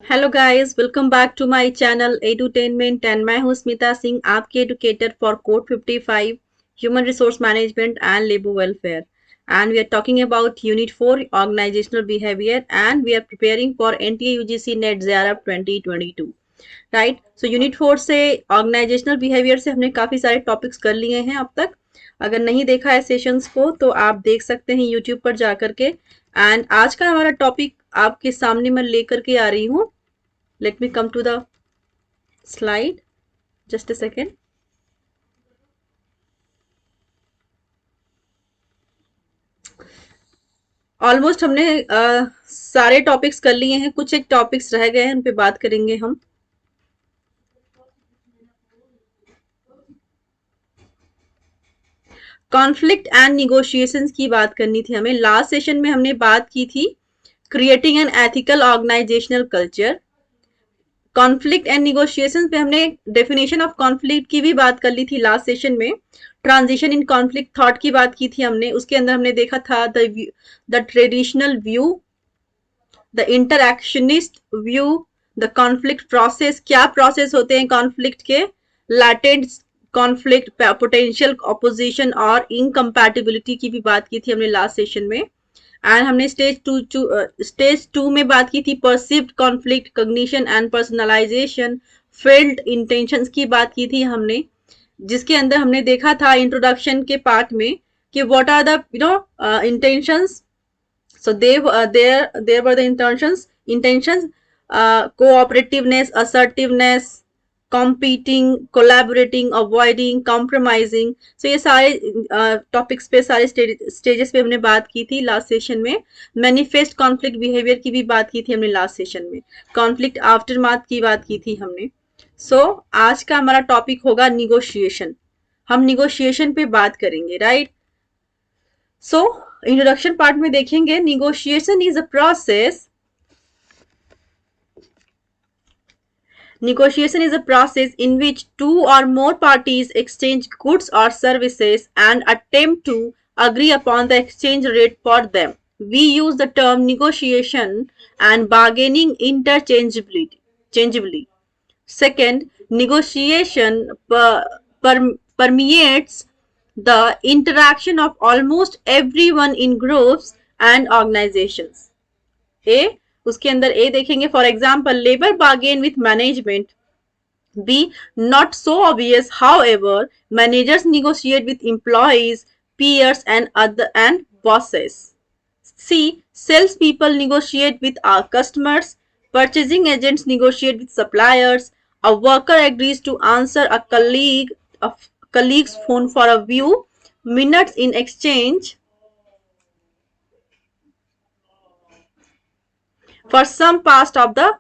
Hello guys, welcome back to my channel edutainment and मैं हूं स्मिता सिंह, आपकी educator for code 55 human resource management and labour welfare. And we are talking about unit 4 organisational behaviour and we are preparing for NTA UGC NET JRF 2022। Right, so unit 4 से organisational behaviour से हमने काफी सारे topics कर लिए हैं अब तक। अगर नहीं देखा है सेशंस को तो आप देख सकते हैं यूट्यूब पर जा करके। एंड आज का हमारा टॉपिक आपके सामने मैं लेकर के आ रही हूँ। Let me come to the slide. Just a second. Almost हमने सारे टॉपिक्स कर लिए हैं, कुछ एक टॉपिक्स रह गए हैं, उन पे बात करेंगे हम। कॉन्फ्लिक्ट एंड निगोशिएशंस की बात करनी थी हमें। लास्ट सेशन में हमने बात की थी creating an ethical organisational culture. Conflict and negotiation पे हमने डेफिनेशन ऑफ कॉन्फ्लिक्ट की भी बात कर ली थी लास्ट सेशन में। ट्रांजिशन इन कॉन्फ्लिक्ट थॉट की बात की थी हमने, उसके अंदर हमने देखा था द ट्रेडिशनल व्यू, द इंटरएक्शनिस्ट व्यू, द कॉन्फ्लिक्ट प्रोसेस, क्या प्रोसेस होते हैं कॉन्फ्लिक्ट के, लैटेंट कॉन्फ्लिक्ट, पोटेंशियल ऑपोजिशन और इनकम्पैटिबिलिटी की भी बात की थी हमने लास्ट सेशन में। एंड हमने स्टेज टू में बात की थी perceived conflict, cognition and personalization, field intentions की बात की थी हमने, जिसके अंदर हमने देखा था इंट्रोडक्शन के पार्ट में कि what are the intentions. So there were the intentions, cooperativeness, assertiveness, competing, collaborating, avoiding, compromising. So ये सारे टॉपिक्स पे, सारे स्टेजेस पे हमने बात की थी लास्ट सेशन में। मैनिफेस्ट कॉन्फ्लिक्ट बिहेवियर की भी बात की थी हमने लास्ट सेशन में। कॉन्फ्लिक्ट आफ्टरमाथ की बात की थी हमने। आज का हमारा टॉपिक होगा निगोशिएशन। हम निगोशिएशन पे बात करेंगे, राइट। इंट्रोडक्शन पार्ट में देखेंगे, negotiation is a process. Negotiation is a process in which two or more parties exchange goods or services and attempt to agree upon the exchange rate for them. We use the term negotiation and bargaining interchangeably. Second, negotiation permeates the interaction of almost everyone in groups and organizations. A, उसके अंदर A देखेंगे, for example labour bargain with management. B, not so obvious, however managers negotiate with employees, peers and bosses. C, salespeople negotiate with our customers, purchasing agents negotiate with suppliers, a worker agrees to answer a colleague's phone for a few minutes in exchange for some past of the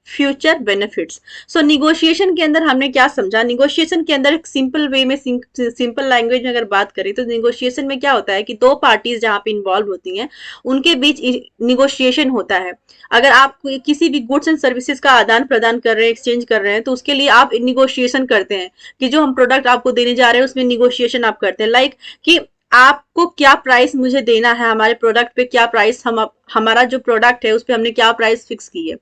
future benefits. So negotiation के अंदर हमने क्या समझा, negotiation के अंदर एक simple way में, simple language में अगर बात करें तो निगोशिएशन में क्या होता है कि दो पार्टीज जहां पे इन्वॉल्व होती हैं उनके बीच निगोशिएशन होता है। अगर आप किसी भी गुड्स एंड सर्विसेज का आदान प्रदान कर रहे हैं, एक्सचेंज कर रहे हैं, तो उसके लिए आप निगोशिएशन करते हैं कि जो हम प्रोडक्ट आपको देने जा रहे हैं उसमें निगोशिएशन आप करते हैं। लाइक कि आपको क्या प्राइस मुझे देना है, हमारे प्रोडक्ट पे क्या प्राइस, हमारा जो प्रोडक्ट है उस पर हमने क्या प्राइस फिक्स की है,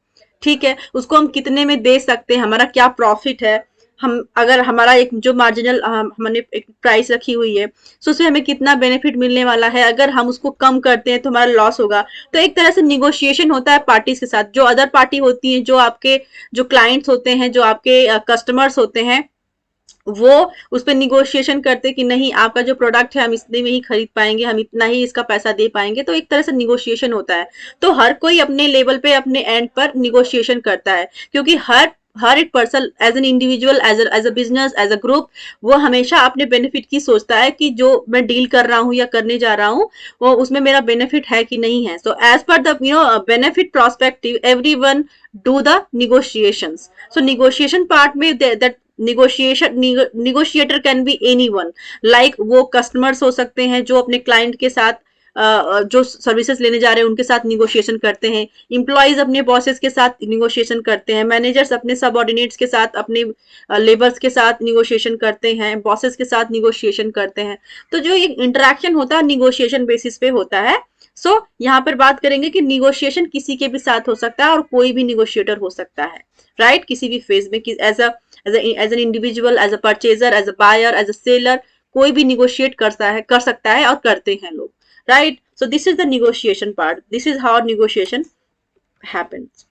ठीक है, उसको हम कितने में दे सकते हैं, हमारा क्या प्रॉफिट है, हम अगर हमारा एक जो मार्जिनल हमने एक प्राइस रखी हुई है तो उसमें हमें कितना बेनिफिट मिलने वाला है, अगर हम उसको कम करते हैं तो हमारा लॉस होगा। तो एक तरह से निगोशिएशन होता है पार्टीज के साथ, जो अदर पार्टी होती है, जो आपके जो क्लाइंट्स होते हैं, जो आपके कस्टमर्स होते हैं, वो उस पर निगोशिएशन करते कि नहीं, आपका जो प्रोडक्ट है हम इतने में ही खरीद पाएंगे, हम इतना ही इसका पैसा दे पाएंगे। तो एक तरह से निगोशिएशन होता है। तो हर कोई अपने लेवल पे, अपने एंड पर निगोशिएशन करता है, क्योंकि हर एक person as an individual, as a business, as a group, वो हमेशा अपने बेनिफिट की सोचता है कि जो मैं डील कर रहा हूँ या करने जा रहा हूँ वो उसमें मेरा बेनिफिट है कि नहीं है। So as per the benefit prospective everyone do the negotiations. So negotiation part में that negotiator can be anyone, like वो कस्टमर्स हो सकते हैं जो अपने क्लाइंट के साथ जो सर्विसेज लेने जा रहे हैं उनके साथ निगोशिएशन करते हैं, इंप्लॉइज अपने बॉसेस के साथ निगोशिएशन करते हैं, मैनेजर्स अपने सबऑर्डिनेट्स के साथ, अपने लेबर्स के साथ निगोशिएशन करते हैं, बॉसेस के साथ निगोशिएशन करते हैं। तो जो ये इंटरेक्शन होता है निगोशिएशन बेसिस पे होता है। सो यहाँ पर बात करेंगे कि निगोशिएशन किसी के भी साथ हो सकता है और कोई भी निगोशिएटर हो सकता है, राइट, किसी भी फेज में, as an individual, as a purchaser, as a buyer, as a seller, कोई भी निगोशिएट कर सकता है और करते हैं लोग, right. So this is the negotiation part, this is how negotiation happens.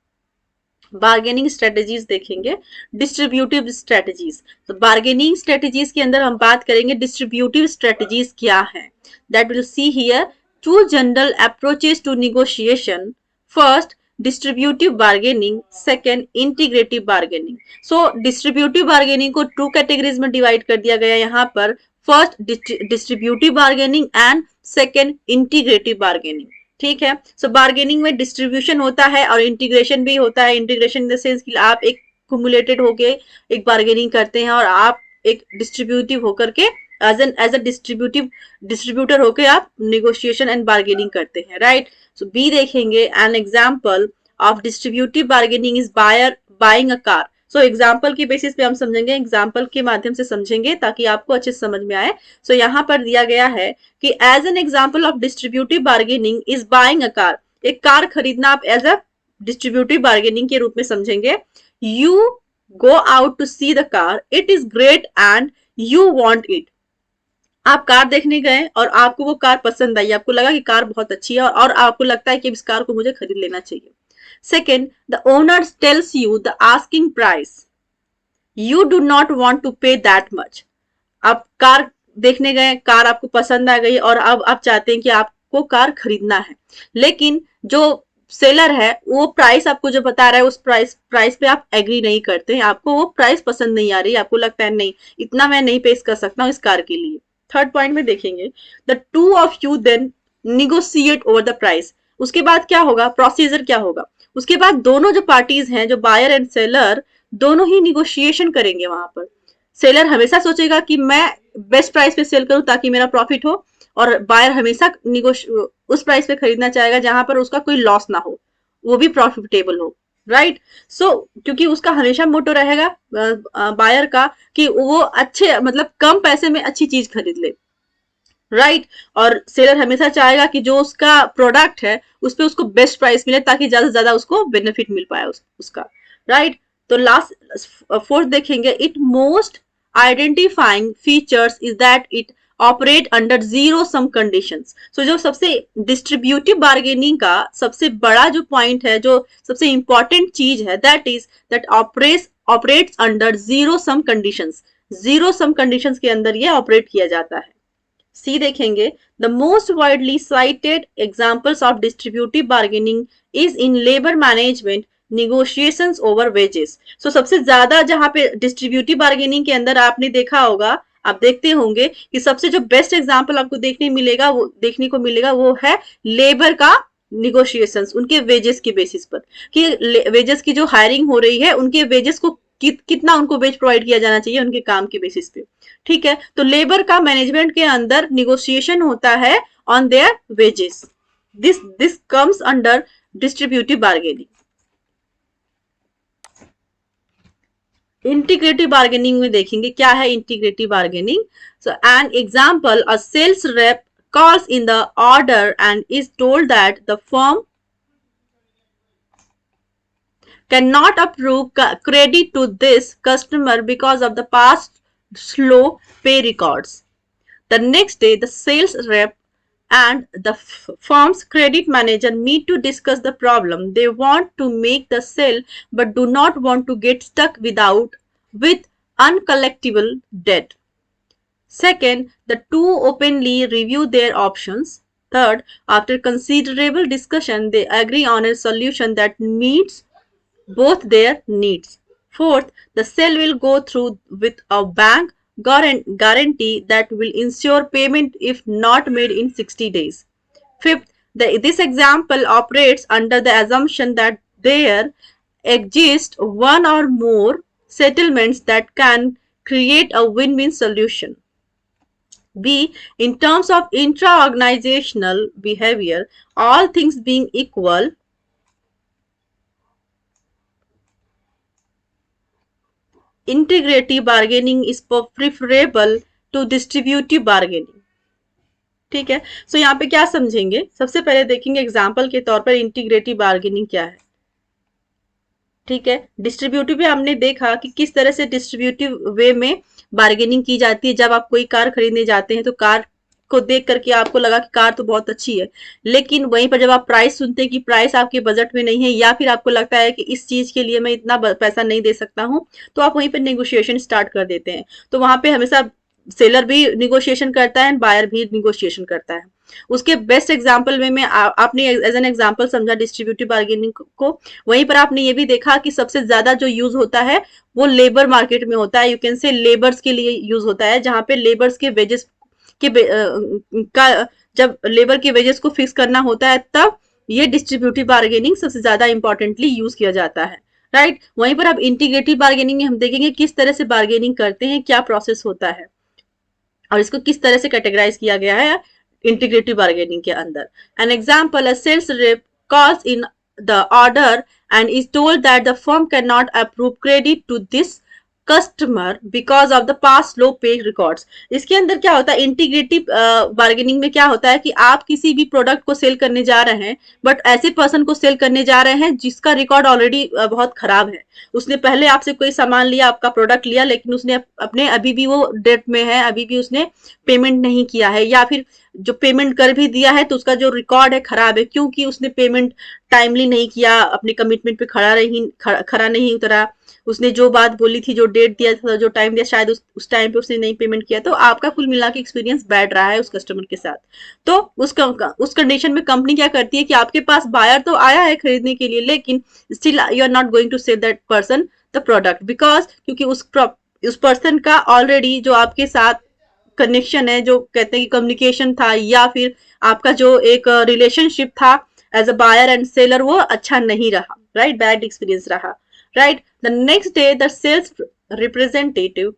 Bargaining strategies देखेंगे, डिस्ट्रीब्यूटिव स्ट्रेटेजीज। तो बार्गेनिंग स्ट्रेटेजीज के अंदर हम बात करेंगे डिस्ट्रीब्यूटिव स्ट्रेटेजीज क्या है, that will see here two general approaches to negotiation. First, distributive bargaining, second integrative bargaining. So distributive bargaining को टू कैटेगरीज में डिवाइड कर दिया गया यहाँ पर, first distributive bargaining and second integrative bargaining, ठीक है। सो बार्गेनिंग में डिस्ट्रीब्यूशन होता है और इंटीग्रेशन भी होता है। इंटीग्रेशन इन द सेंस कि आप एक कुमुलेटेड होके एक बार्गेनिंग करते हैं और आप एक डिस्ट्रीब्यूटिव होकर के एज अ डिस्ट्रीब्यूटर होके आप निगोशिएशन एंड बार्गेनिंग करते हैं, राइट। सो बी देखेंगे, an example of distributive bargaining is buyer buying a car. So example की बेसिस पे हम समझेंगे, एग्जाम्पल के माध्यम से समझेंगे ताकि आपको अच्छे से समझ में आए। सो यहाँ पर दिया गया है कि as an example of distributive bargaining is buying a car. एक कार खरीदना आप एज अ डिस्ट्रीब्यूटिव बार्गेनिंग के रूप में समझेंगे। You go out to see the car, it is great and you want it. आप कार देखने गए और आपको वो कार पसंद आई, आपको लगा कि कार बहुत अच्छी है और आपको लगता है कि इस कार को मुझे खरीद लेना चाहिए। Second, the owner tells you the asking price, you do not want to pay that much. आप कार देखने गए, कार आपको पसंद आ गई और अब आप चाहते हैं कि आपको कार खरीदना है, लेकिन जो सेलर है वो प्राइस आपको जो बता रहा है उस प्राइस पे आप एग्री नहीं करते हैं, आपको वो प्राइस पसंद नहीं आ रही, आपको लगता है नहीं, इतना मैं नहीं पेश कर सकता हूँ इस कार के लिए। थर्ड पॉइंट में देखेंगे, the two of you then negotiate over the price. उसके बाद क्या होगा, प्रोसीजर क्या होगा, उसके बाद दोनों जो पार्टीज हैं, जो बायर एंड सेलर, दोनों ही निगोशिएशन करेंगे वहां पर। सेलर हमेशा सोचेगा कि मैं बेस्ट प्राइस पे सेल करूं ताकि मेरा प्रॉफिट हो, और बायर हमेशा उस प्राइस पे खरीदना चाहेगा जहां पर उसका कोई लॉस ना हो, वो भी प्रॉफिटेबल हो, राइट। सो क्योंकि उसका हमेशा मोटो रहेगा बायर का कि वो अच्छे मतलब कम पैसे में अच्छी चीज खरीद ले, राइट। और सेलर हमेशा चाहेगा कि जो उसका प्रोडक्ट है उस पर उसको बेस्ट प्राइस मिले ताकि ज्यादा से ज्यादा उसको बेनिफिट मिल पाए उसका, राइट। तो लास्ट फोर्थ देखेंगे, it most identifying features is that it operate under zero sum conditions. So जो सबसे डिस्ट्रीब्यूटिव बार्गेनिंग का सबसे बड़ा जो पॉइंट है, जो सबसे इंपॉर्टेंट चीज है, that is that operates under zero sum conditions. Zero sum conditions के अंदर ये ऑपरेट किया जाता है। सी देखेंगे, the most widely cited examples of distributive bargaining is in labour management negotiations over wages. So सबसे ज्यादा जहां पे डिस्ट्रीब्यूटिव बार्गेनिंग के अंदर आपने देखा होगा, आप देखते होंगे कि सबसे जो बेस्ट एग्जाम्पल आपको देखने को मिलेगा वो है लेबर का निगोशिएशंस, उनके वेजेस के बेसिस पर, कि वेजेस की जो हायरिंग हो रही है उनके वेजेस को कितना उनको वेज प्रोवाइड किया जाना चाहिए उनके काम के बेसिस पे, ठीक है। तो लेबर का मैनेजमेंट के अंदर निगोशिएशन होता है on their wages, this comes under distributive bargaining. Integrative bargaining में देखेंगे क्या है integrative bargaining. So an example, a sales rep calls in the order and is told that the firm cannot approve credit to this customer because of the past slow pay records. The next day, the sales rep and the firm's credit manager meet to discuss the problem. They want to make the sale but do not want to get stuck with uncollectible debt. Second, the two openly review their options. Third, after considerable discussion, they agree on a solution that meets both their needs. Fourth, the sale will go through with a bank guarantee that will ensure payment if not made in 60 days. Fifth, this example operates under the assumption that there exist one or more settlements that can create a win-win solution. B. In terms of intra-organizational behavior, all things being equal, integrative bargaining is preferable to distributive bargaining. ठीक है। सो यहाँ पे क्या समझेंगे, सबसे पहले देखेंगे example के तौर पर इंटीग्रेटिव बार्गेनिंग क्या है। ठीक है, डिस्ट्रीब्यूटिव में हमने देखा कि किस तरह से डिस्ट्रीब्यूटिव वे में बार्गेनिंग की जाती है। जब आप कोई कार खरीदने जाते हैं तो कार को देख करके आपको लगा कि कार तो बहुत अच्छी है, लेकिन वहीं पर जब आप प्राइस सुनते हैं कि प्राइस आपके बजट में नहीं है, या फिर आपको लगता है कि इस चीज के लिए मैं इतना पैसा नहीं दे सकता हूँ, तो आप वहीं पर नेगोशिएशन स्टार्ट कर देते हैं। तो वहां पे हमेशा सेलर भी निगोशिएशन करता है, बायर भी निगोशिएशन करता है। उसके बेस्ट एग्जाम्पल में मैं आपने एज एन एग्जाम्पल समझा डिस्ट्रीब्यूटिव बार्गेनिंग को। वहीं पर आपने ये भी देखा कि सबसे ज्यादा जो यूज होता है वो लेबर मार्केट में होता है, यू कैन से लेबर्स के लिए यूज होता है, जहां पे लेबर्स के वेजेस के का जब लेबर के वेजेस को फिक्स करना होता है, तब ये डिस्ट्रीब्यूटिव बार्गेनिंग सबसे ज्यादा इंपॉर्टेंटली यूज किया जाता है। राइट, वहीं पर अब इंटीग्रेटिव बार्गेनिंग में हम देखेंगे किस तरह से बार्गेनिंग करते हैं, क्या प्रोसेस होता है और इसको किस तरह से कैटेगराइज किया गया है इंटीग्रेटिव बार्गेनिंग के अंदर। An example, a sales rep calls in the order and is told that the firm cannot approve credit to this customer because of the past low pay records। इसके अंदर क्या होता है, इंटीग्रेटिव बार्गेनिंग में क्या होता है कि आप किसी भी प्रोडक्ट को सेल करने जा रहे हैं, बट ऐसे पर्सन को सेल करने जा रहे हैं जिसका रिकॉर्ड ऑलरेडी बहुत खराब है। उसने पहले आपसे कोई सामान लिया, आपका प्रोडक्ट लिया, लेकिन उसने अपने अभी भी वो डेट में है, अभी भी उसने पेमेंट नहीं किया है, या फिर जो पेमेंट कर भी दिया है तो उसका जो रिकॉर्ड है खराब है, क्योंकि उसने पेमेंट टाइमली नहीं किया, अपने कमिटमेंट पे खड़ा नहीं उतरा, उसने जो बात बोली थी, जो डेट दिया था, जो टाइम दिया, शायद उस टाइम पे उसने नहीं पेमेंट किया, तो आपका कुल मिला के एक्सपीरियंस बैड रहा है उस कस्टमर के साथ। तो उस कंडीशन में कंपनी क्या करती है कि आपके पास बायर तो आया है खरीदने के लिए, लेकिन still you are not going to sell that person the product, because क्योंकि उस पर्सन का ऑलरेडी जो आपके साथ कनेक्शन है, जो कहते हैं कि कम्युनिकेशन था, या फिर आपका जो एक रिलेशनशिप था as a buyer and seller, वो अच्छा नहीं रहा। राइट, बैड एक्सपीरियंस रहा। Right, the next day the sales representative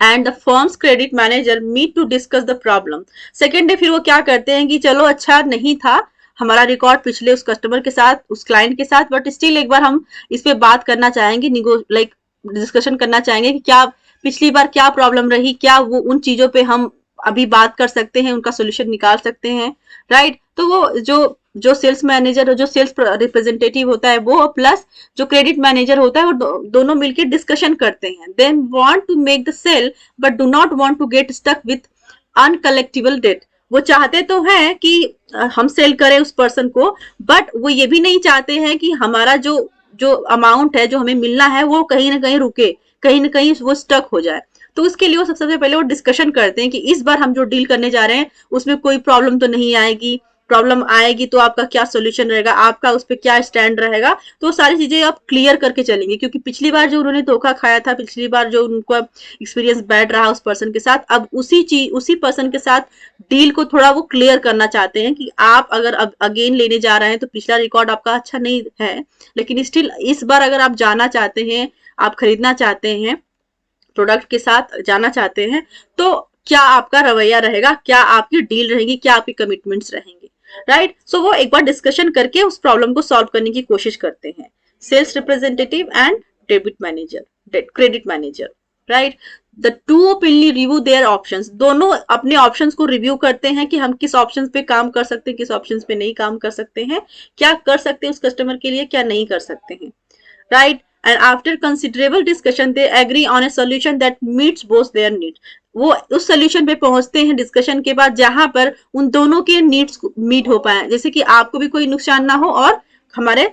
and the firm's credit manager meet to discuss the problem. Second day फिर वो क्या करते हैं कि चलो अच्छा नहीं था हमारा रिकॉर्ड पिछले उस कस्टमर के साथ, उस क्लाइंट के साथ, बट स्टिल एक बार हम इस पे बात करना चाहेंगे, डिस्कशन करना चाहेंगे कि क्या पिछली बार क्या प्रॉब्लम रही, क्या वो उन चीजों पे हम अभी बात कर सकते हैं, उनका सोल्यूशन निकाल सकते हैं। राइट, तो वो जो सेल्स मैनेजर, जो सेल्स रिप्रेजेंटेटिव होता है वो, प्लस जो क्रेडिट मैनेजर होता है, वो दोनों मिलकर डिस्कशन करते हैं। Then want to make the sale but do not want to get stuck with uncollectible debt. वो चाहते तो हैं कि हम सेल करें उस पर्सन को, बट वो ये भी नहीं चाहते हैं कि हमारा जो जो अमाउंट है जो हमें मिलना है वो कहीं ना कहीं रुके, कहीं ना कहीं वो स्टक हो जाए। तो उसके लिए वो सबसे पहले वो डिस्कशन करते हैं कि इस बार हम जो डील करने जा रहे हैं उसमें कोई प्रॉब्लम तो नहीं आएगी, प्रॉब्लम आएगी तो आपका क्या सोल्यूशन रहेगा, आपका उस पर क्या स्टैंड रहेगा। तो सारी चीजें आप क्लियर करके चलेंगे, क्योंकि पिछली बार जो उन्होंने धोखा खाया था, पिछली बार जो उनका एक्सपीरियंस बैड रहा उस पर्सन के साथ, अब उसी पर्सन के साथ डील को थोड़ा वो क्लियर करना चाहते हैं कि आप अगर अब अगेन लेने जा रहे हैं तो पिछला रिकॉर्ड आपका अच्छा नहीं है, लेकिन स्टिल इस बार अगर आप जाना चाहते हैं, आप खरीदना चाहते हैं, प्रोडक्ट के साथ जाना चाहते हैं, तो क्या आपका रवैया रहेगा, क्या आपकी डील रहेगी, क्या आपकी कमिटमेंट्स रहेंगे। राइट, सो वो एक बार डिस्कशन करके उस प्रॉब्लम को सॉल्व करने की कोशिश करते हैं, sales representative and debit manager, credit manager. Right, the two openly review their options, दोनों अपने ऑप्शंस को रिव्यू करते हैं कि हम किस ऑप्शंस पे काम कर सकते हैं, किस ऑप्शंस पे नहीं काम कर सकते हैं, क्या कर सकते हैं उस कस्टमर के लिए, क्या नहीं कर सकते हैं। Right, and after considerable discussion they agree on a solution that meets both their needs। वो उस सोल्यूशन पे पहुंचते हैं डिस्कशन के बाद जहां पर उन दोनों के नीड्स मीट हो पाए, जैसे कि आपको भी कोई नुकसान ना हो और हमारे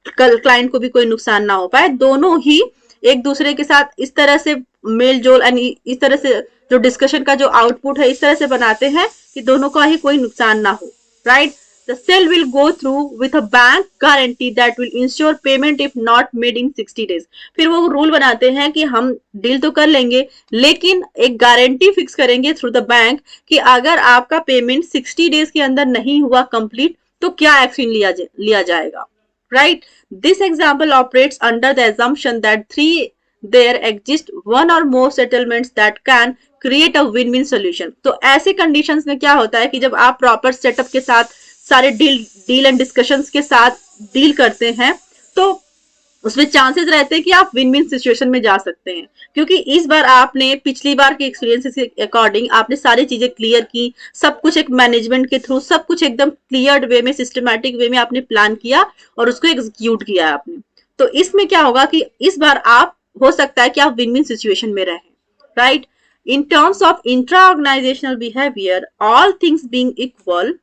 क्लाइंट को भी कोई नुकसान ना हो पाए, दोनों ही एक दूसरे के साथ इस तरह से मेल जोल एंड इस तरह से जो डिस्कशन का जो आउटपुट है इस तरह से बनाते हैं कि दोनों का ही कोई नुकसान ना हो। Right, the sale will go through with a bank guarantee that will ensure payment if not made in 60 days। फिर वो रूल बनाते हैं कि हम डील तो कर लेंगे, लेकिन एक गारंटी फिक्स करेंगे थ्रू द बैंक कि अगर आपका पेमेंट 60 डेज के अंदर नहीं हुआ कंप्लीट तो क्या एक्शन लिया जाएगा। Right, this example operates under the assumption that there exist one or more settlements that can create a win-win solution। तो ऐसे कंडीशंस में क्या होता है कि जब आप प्रॉपर सेटअप के साथ सारे डील एंड डिस्कशंस के साथ डील करते हैं, तो उसमें चांसेस रहते हैं कि आप विन विन सिचुएशन में जा सकते हैं, क्योंकि इस बार आपने पिछली बार के एक्सपीरियंसेस के अकॉर्डिंग आपने सारी चीजें क्लियर की, सब कुछ एक मैनेजमेंट के थ्रू सब कुछ एकदम क्लियर वे में, सिस्टमैटिक वे में आपने प्लान किया और उसको एग्जीक्यूट किया आपने। तो इसमें क्या होगा कि इस बार आप, हो सकता है कि आप विन विन सिचुएशन में रहें, right. In terms of intra organisational behaviour, all things being equal,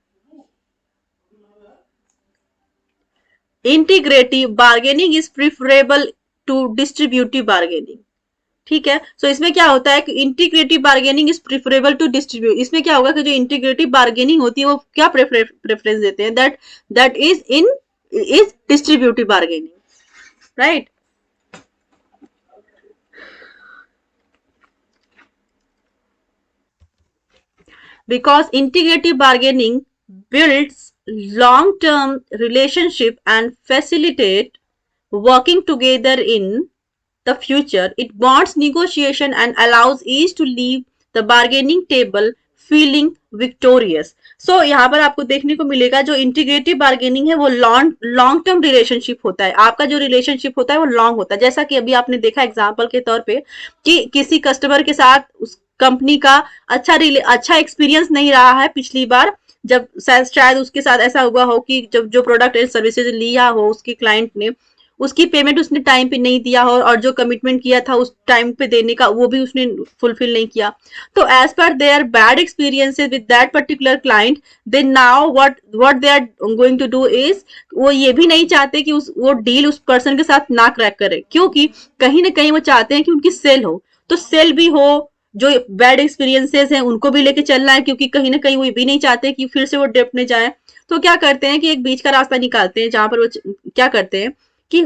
integrative bargaining is preferable to distributive bargaining. ठीक है, सो इसमें क्या होता है कि integrative bargaining is preferable to distribute. इसमें क्या होगा कि जो इंटीग्रेटिव बार्गेनिंग होती है वो क्या प्रेफरेंस देते हैं, that is distributive bargaining, right. Because integrative bargaining builds long-term relationship and facilitate working together in the future. It bonds negotiation and allows each to leave the bargaining table feeling victorious. So यहाँ पर आपको देखने को मिलेगा जो integrative bargaining है वो long term relationship होता है। आपका जो रिलेशनशिप होता है वो लॉन्ग होता है, जैसा कि अभी आपने देखा एग्जाम्पल के तौर पे कि किसी कस्टमर के साथ उस कंपनी का अच्छा एक्सपीरियंस नहीं रहा है पिछली बार, जब शायद उसके साथ ऐसा हुआ हो कि जब जो प्रोडक्ट एंड सर्विसेज लिया हो उसके क्लाइंट ने, उसकी पेमेंट उसने टाइम पे नहीं दिया हो और जो कमिटमेंट किया था उस टाइम पे देने का वो भी उसने फुलफिल नहीं किया। तो as per their bad experiences with that particular client, they now what they are going to do is, वो ये भी नहीं चाहते कि वो डील उस पर्सन के साथ ना क्रैक करे, क्योंकि कहीं ना कहीं वो चाहते हैं कि उनकी सेल हो, तो सेल भी हो, जो बैड एक्सपीरियंसेस हैं उनको भी लेके चलना है, क्योंकि कहीं ना कहीं वो भी नहीं चाहते कि फिर से वो डेप्ट में जाए। तो क्या करते हैं कि एक बीच का रास्ता निकालते हैं, जहां पर वो क्या करते हैं कि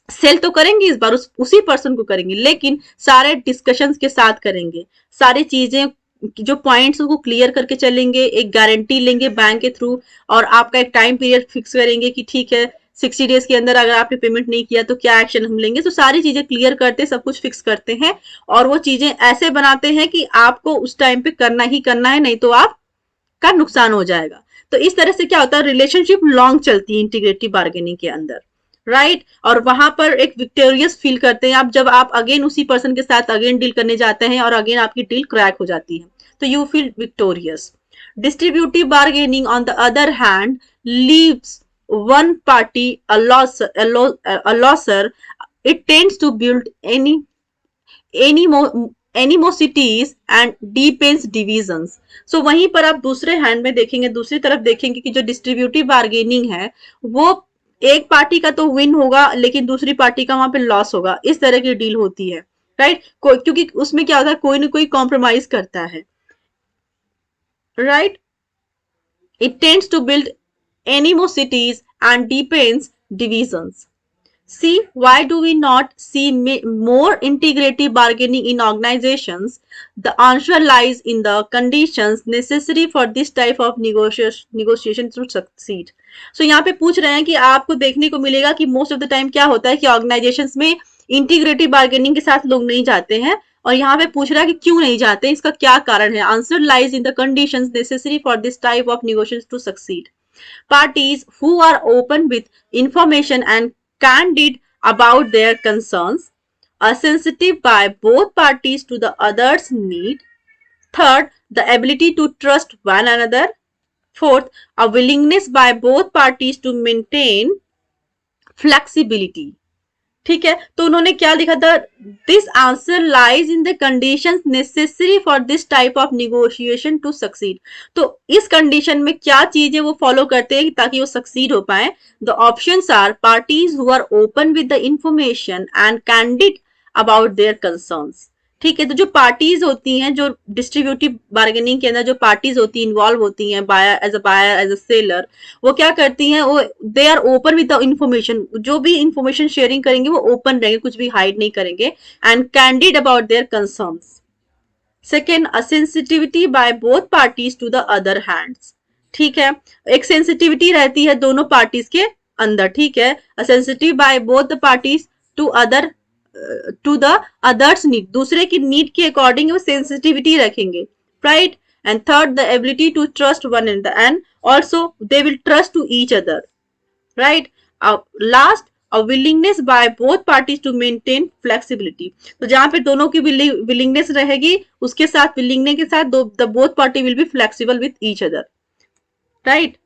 सेल तो करेंगे इस बार उसी पर्सन को करेंगे, लेकिन सारे डिस्कशंस के साथ करेंगे, सारी चीजें जो पॉइंट्स को क्लियर करके चलेंगे, एक गारंटी लेंगे बैंक के थ्रू, और आपका एक टाइम पीरियड फिक्स करेंगे कि ठीक है 60 डेज के अंदर अगर आपने पेमेंट नहीं किया तो क्या एक्शन हम लेंगे। तो सारी चीजें क्लियर करते, सब कुछ फिक्स करते हैं और वो चीजें ऐसे बनाते हैं कि आपको उस टाइम पे करना ही करना है, नहीं तो आपका नुकसान हो जाएगा। तो इस तरह से क्या होता है, रिलेशनशिप लॉन्ग चलती है इंटीग्रेटिव बार्गेनिंग के अंदर, राइट और वहां पर एक विक्टोरियस फील करते हैं आप, जब आप अगेन उसी पर्सन के साथ अगेन डील करने जाते हैं और अगेन आपकी डील क्रैक हो जाती है, तो you feel victorious. Distributive bargaining on the other hand leaves one party a losser. It tends to build any animosities and deepens divisions. So वहीं पर आप दूसरे हैंड में देखेंगे, दूसरी तरफ देखेंगे कि जो डिस्ट्रीब्यूटिव बार्गेनिंग है वो एक पार्टी का तो विन होगा लेकिन दूसरी पार्टी का वहां पे लॉस होगा, इस तरह की डील होती है, राइट क्योंकि उसमें क्या होता है, कोई ना कोई कॉम्प्रोमाइज करता है, right. It tends to build animosities and deepens divisions. See, why do we not see more integrative bargaining in organizations? The answer lies in the conditions necessary for this type of negotiation to succeed. So यहाँ पे पूछ रहे हैं कि आपको देखने को मिलेगा कि मोस्ट ऑफ द टाइम क्या होता है कि ऑर्गेनाइजेशंस में इंटीग्रेटिव बार्गेनिंग के साथ लोग नहीं जाते हैं, और यहाँ पे पूछ रहा है कि क्यों नहीं जाते, इसका क्या कारण है। Answer lies in the conditions necessary for this type of negotiations to succeed. Parties who are open with information and candid about their concerns, are sensitive by both parties to the other's need. Third, the ability to trust one another. Fourth, a willingness by both parties to maintain flexibility. ठीक है, तो उन्होंने क्या लिखा था, this answer lies in the conditions necessary for this type of negotiation to succeed. तो इस condition में क्या चीजें वो फॉलो करते हैं ताकि वो सक्सीड हो पाए। The options are parties who are open with the information and candid about their concerns. ठीक है, तो जो पार्टीज होती हैं, जो डिस्ट्रीब्यूटिव बार्गेनिंग के अंदर जो पार्टीज होती हैं, इन्वॉल्व होती हैं, बायर एज अ सेलर, वो क्या करती हैं, वो they are open with the information, जो भी इंफॉर्मेशन शेयरिंग करेंगे वो ओपन रहेंगे, कुछ भी हाइड नहीं करेंगे, and candid about their concerns. Second, a sensitivity by both parties to the other hands. ठीक है, एक सेंसिटिविटी रहती है दोनों पार्टीज के अंदर। ठीक है, a sensitive by both the parties to the others need, दूसरे की नीड के अकॉर्डिंग वो सेंसिटिविटी रखेंगे, right. And third, the ability to trust one and also they will trust to each other, right. Last, a willingness by both parties to maintain flexibility. तो जहां पे दोनों की willingness रहेगी, उसके साथ willingness के साथ the both party will be flexible with each other, right?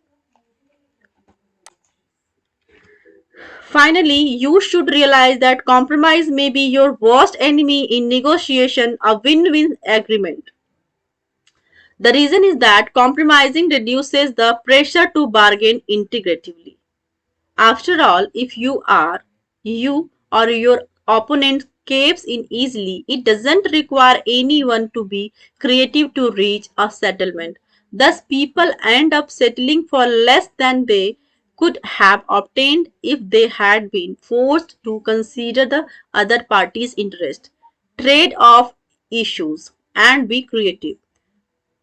Finally, you should realize that compromise may be your worst enemy in negotiation, a win-win agreement. The reason is that compromising reduces the pressure to bargain integratively. After all, if you or your opponent caves in easily, it doesn't require anyone to be creative to reach a settlement. Thus, people end up settling for less than they could have obtained if they had been forced to consider the other party's interest, trade off issues, and be creative.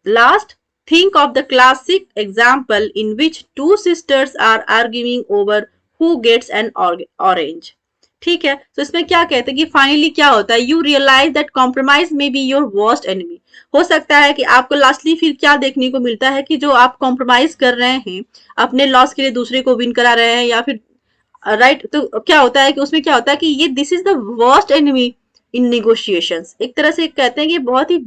Last, think of the classic example in which two sisters are arguing over who gets an orange. ठीक है, तो इसमें क्या कहते हैं कि finally क्या होता है, यू रियलाइज दैट कॉम्प्रोमाइज में बी योर वर्स्ट एनिमी. हो सकता है कि आपको लास्टली फिर क्या देखने को मिलता है कि जो आप कॉम्प्रोमाइज कर रहे हैं अपने लॉस के लिए दूसरे को विन करा रहे हैं या फिर राइट तो क्या होता है कि उसमें क्या होता है कि ये this is the worst enemy in negotiations. एक तरह से कहते हैं कि बहुत ही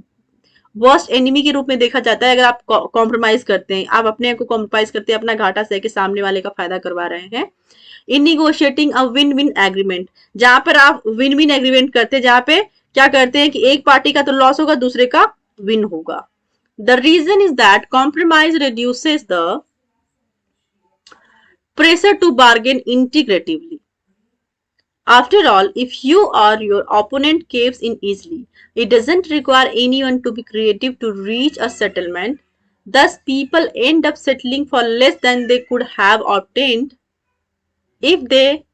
वर्स्ट एनिमी के रूप में देखा जाता है अगर आप कॉम्प्रोमाइज करते हैं, आप अपने को कॉम्प्रोमाइज करते हैं, अपना घाटा सह के सामने वाले का फायदा करवा रहे हैं. In negotiating a win win agreement, जहां पर आप विन विन एग्रीमेंट करते हैं, जहां पे क्या करते हैं कि एक पार्टी का तो लॉस होगा, दूसरे का विन होगा. The reason is that compromise reduces the pressure to bargain integratively. After all, if you or your opponent caves in easily, it doesn't require anyone to be creative to reach a settlement. Thus, people end up settling for less than they could have obtained if they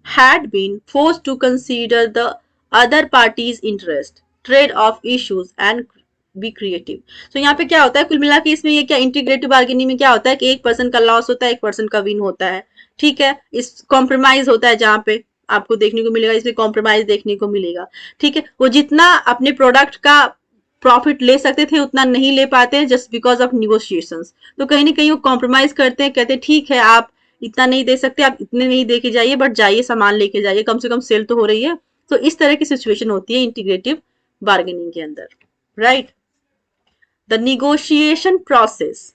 had been forced to consider the other party's interest, trade off issues and be creative. So यहाँ पे क्या होता है, कुल मिला के इसमें ये क्या इंटीग्रेटिव बार्गेनिंग में क्या होता है कि एक पर्सन का लॉस होता है, एक पर्सन का विन होता है. ठीक है, इस कॉम्प्रोमाइज होता है जहां पे आपको देखने को मिलेगा, इसमें कॉम्प्रोमाइज देखने को मिलेगा. ठीक है, वो जितना अपने प्रोडक्ट का प्रॉफिट ले सकते थे उतना नहीं ले पाते हैं जस्ट बिकॉज ऑफ निगोशिएशंस. तो कहीं ना कहीं वो कॉम्प्रोमाइज करते हैं, कहते हैं ठीक है आप इतना नहीं दे सकते, आप इतने नहीं दे के जाइए, बट जाइए सामान लेके जाइए, कम से कम सेल तो हो रही है. तो इस तरह की सिचुएशन होती है इंटीग्रेटिव बार्गेनिंग के अंदर, right. The negotiation process,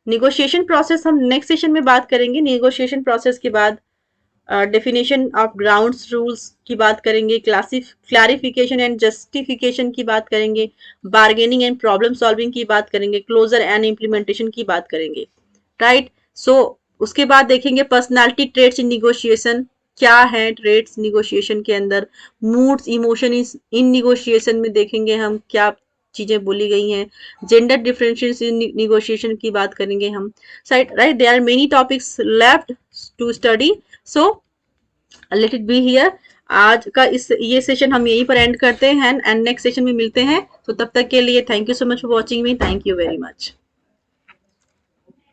negotiation process हम नेक्स्ट सेशन में बात करेंगे. निगोशिएशन प्रोसेस के बाद डेफिनेशन ऑफ ग्राउंड्स रूल्स की बात करेंगे, क्लैरिफिकेशन एंड जस्टिफिकेशन की बात करेंगे, बार्गेनिंग एंड प्रॉब्लम सॉल्विंग की बात करेंगे, क्लोजर एंड इम्प्लीमेंटेशन की बात करेंगे, राइट. सो उसके बाद देखेंगे पर्सनालिटी ट्रेट्स इन निगोशिएशन, क्या है ट्रेट्स निगोशिएशन के अंदर, मूड्स इमोशन इन निगोशिएशन में देखेंगे हम क्या चीजें बोली गई हैं, जेंडर डिफरेंशिएशन इन निगोशिएशन की बात करेंगे हम, right. There are many topics left to study, so let it be here. आज का ये सेशन हम यहीं पर एंड करते हैं एंड नेक्स्ट सेशन में मिलते हैं. तो तब तक के लिए thank you so much for watching me. Thank you very much.